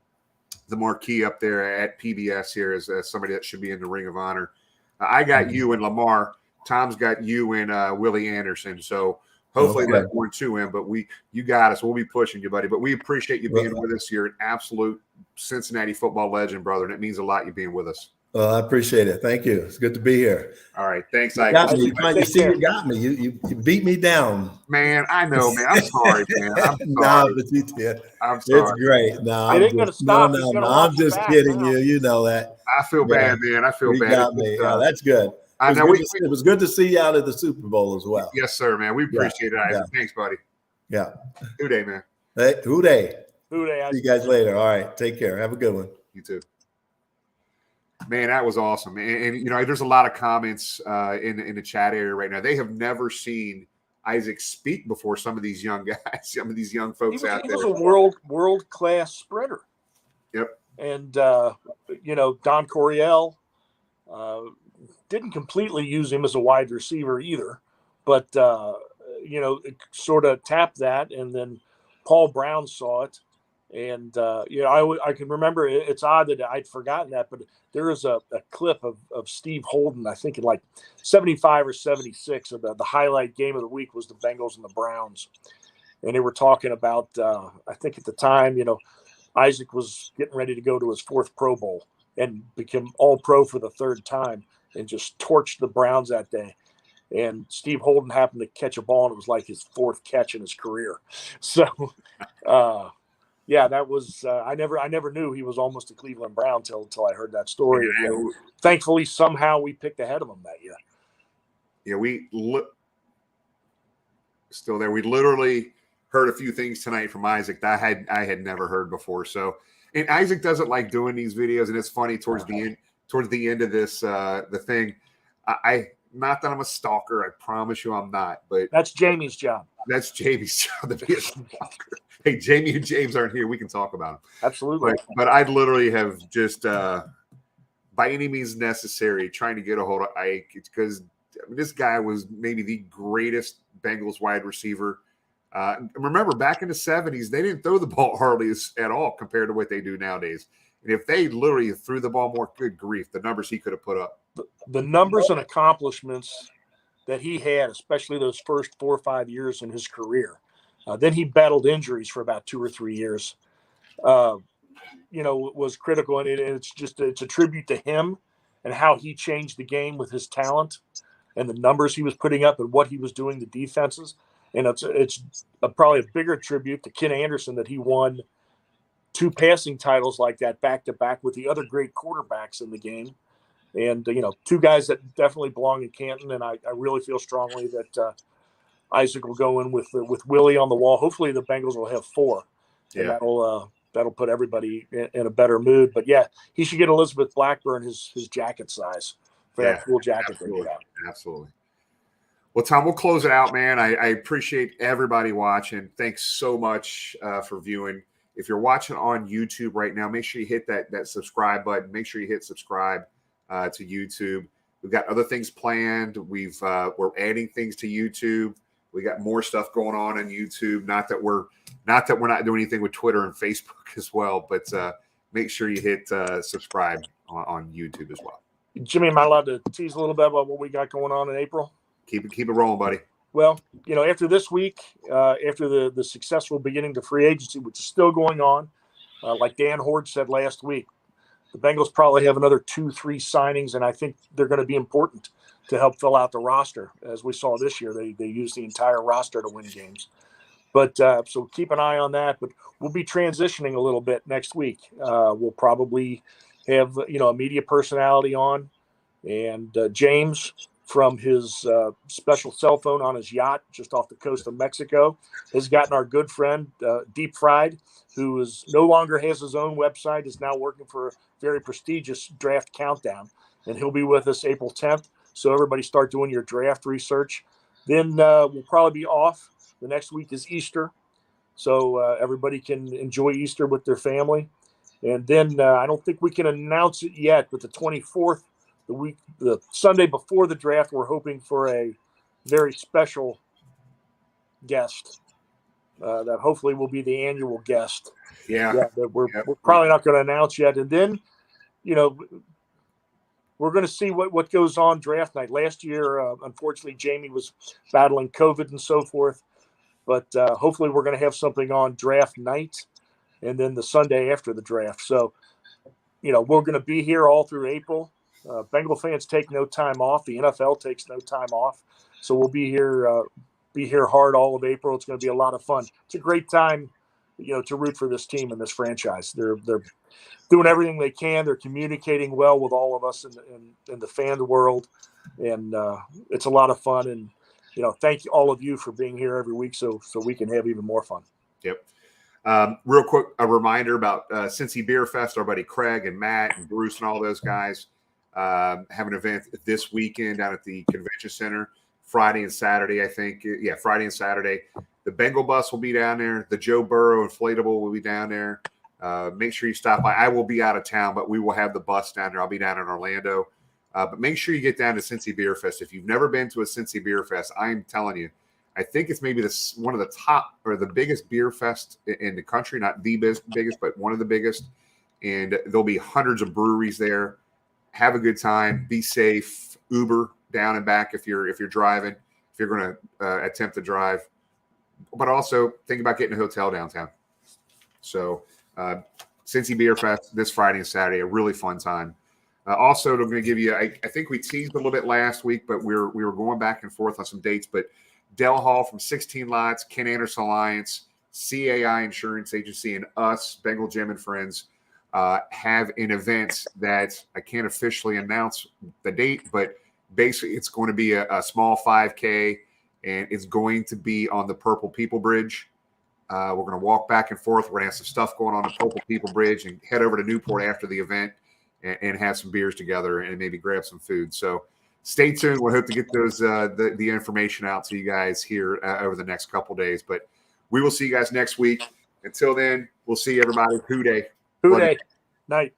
marquee up there at PBS here as somebody that should be in the Ring of Honor. I got you and Lamar. Tom's got you and Willie Anderson. So Hopefully Okay. that's 1-2 in, but you got us. We'll be pushing you, buddy. But we appreciate you being with us. You're an absolute Cincinnati football legend, brother, and it means a lot you being with us. Well, I appreciate it. Thank you. It's good to be here. All right. Thanks, You Ike. got me. You see, you got me. You beat me down. Man, I know, man. I'm sorry, man. I'm Nah, sorry. but you did. I'm It's sorry. great. No, It I'm ain't gonna just stop. He's gonna I'm watch your just back kidding now. you. You know that. I feel bad, man. I feel You bad. got me. Yeah, that's good. I know It was good to see you out at the Super Bowl as well. Yes, sir, man. We appreciate it, Isaac. Thanks, buddy. Yeah. Who day, man. Hey, who day? Who day? See you guys later. All right. Take care. Have a good one. You too. Man, that was awesome. And you know, there's a lot of comments in the chat area right now. They have never seen Isaac speak before. Some of these young guys, some of these young folks out there. He was a world class sprinter. Yep. And you know, Don Coryell didn't completely use him as a wide receiver either, but you know, it sort of tapped that, and then Paul Brown saw it. And, you know, I can remember, it's odd that I'd forgotten that, but there is a clip of Steve Holden, I think in like 75 or 76, of the highlight game of the week was the Bengals and the Browns. And they were talking about, I think at the time, you know, Isaac was getting ready to go to his 4th Pro Bowl and became all pro for the 3rd time and just torched the Browns that day. And Steve Holden happened to catch a ball, and it was like his 4th catch in his career. So, yeah, that was I never knew he was almost a Cleveland Brown till I heard that story. And thankfully, somehow we picked ahead of him that year. Yeah, still there. We literally heard a few things tonight from Isaac that I had never heard before. So, and Isaac doesn't like doing these videos, and it's funny towards the end of this the thing. I not that I'm a stalker. I promise you, I'm not. But that's Jamie's job. That's Jamie's job to be a stalker. Hey, Jamie and James aren't here. We can talk about them. Absolutely. But I literally have just, by any means necessary, trying to get a hold of Ike. It's because this guy was maybe the greatest Bengals wide receiver. Remember, back in the 70s, they didn't throw the ball hardly at all compared to what they do nowadays. And if they literally threw the ball more, good grief, the numbers he could have put up. The numbers and accomplishments that he had, especially those first 4 or 5 years in his career. Then he battled injuries for about 2 or 3 years. You know, was critical, and it's a tribute to him and how he changed the game with his talent and the numbers he was putting up and what he was doing to defenses. And it's probably a bigger tribute to Ken Anderson that he won 2 passing titles like that back to back with the other great quarterbacks in the game. And, you know, 2 guys that definitely belong in Canton. And I really feel strongly that Isaac will go in with Willie on the wall. Hopefully the Bengals will have 4. And that'll put everybody in a better mood. But, yeah, he should get Elizabeth Blackburn his jacket size for that cool jacket. Absolutely. Well, Tom, we'll close it out, man. I appreciate everybody watching. Thanks so much for viewing. If you're watching on YouTube right now, make sure you hit that subscribe button. Make sure you hit subscribe to YouTube. We've got other things planned. We're adding things to YouTube. We got more stuff going on YouTube. Not that we're not doing anything with Twitter and Facebook as well, but make sure you hit subscribe on YouTube as well. Jimmy, am I allowed to tease a little bit about what we got going on in April? Keep it rolling, buddy. Well, you know, after this week, after the successful beginning to free agency, which is still going on, like Dan Horde said last week, the Bengals probably have another 2-3 signings, and I think they're going to be important to help fill out the roster. As we saw this year, they used the entire roster to win games. But so keep an eye on that. But we'll be transitioning a little bit next week. We'll probably have, you know, a media personality on, and James from his special cell phone on his yacht just off the coast of Mexico has gotten our good friend Deep Fried, who is no longer has his own website, is now working for a very prestigious draft countdown, and he'll be with us April 10th. So everybody start doing your draft research. Then we'll probably be off. The next week is Easter, so everybody can enjoy Easter with their family. And then I don't think we can announce it yet, but the 24th, the Sunday before the draft, we're hoping for a very special guest that hopefully will be the annual guest. Yeah, that we're probably not going to announce yet. And then, you know, we're going to see what goes on draft night. Last year, unfortunately, Jamie was battling COVID and so forth, but hopefully we're going to have something on draft night and then the Sunday after the draft. So, we're going to be here all through April. Bengal fans take no time off. The NFL takes no time off. So we'll be here hard all of April. It's going to be a lot of fun. It's a great time, to root for this team and this franchise. They're doing everything they can. They're communicating well with all of us in the fan world, and it's a lot of fun. And thank all of you for being here every week, so we can have even more fun. Yep. Real quick, a reminder about Cincy Beer Fest. Our buddy Craig and Matt and Bruce and all those guys have an event this weekend down at the Convention Center, Friday and Saturday, I think. Yeah, Friday and Saturday. The Bengal bus will be down there. The Joe Burrow inflatable will be down there. Make sure you stop by. I will be out of town, but we will have the bus down there. I'll be down in Orlando. But make sure you get down to Cincy Beer Fest. If you've never been to a Cincy Beer Fest, I'm telling you, I think it's maybe one of the top or the biggest beer fest in the country. Not the biggest, but one of the biggest. And there'll be hundreds of breweries there. Have a good time. Be safe. Uber down and back if you're driving. If you're going to attempt to drive. But also think about getting a hotel downtown. So Cincy Beer Fest this Friday and Saturday, a really fun time. Also, I'm going to give you, I think we teased a little bit last week, but we were going back and forth on some dates. But Dell Hall from 16 Lots, Ken Anderson Alliance, CAI Insurance Agency, and us, Bengal Jim and Friends, have an event that I can't officially announce the date, but basically it's going to be a small 5K, and it's going to be on the Purple People Bridge. We're going to walk back and forth. We're going to have some stuff going on the Purple People Bridge and head over to Newport after the event and have some beers together and maybe grab some food. So stay tuned. We hope to get those the information out to you guys here over the next couple days. But we will see you guys next week. Until then, we'll see everybody. Hoo day. Hoo day. Night.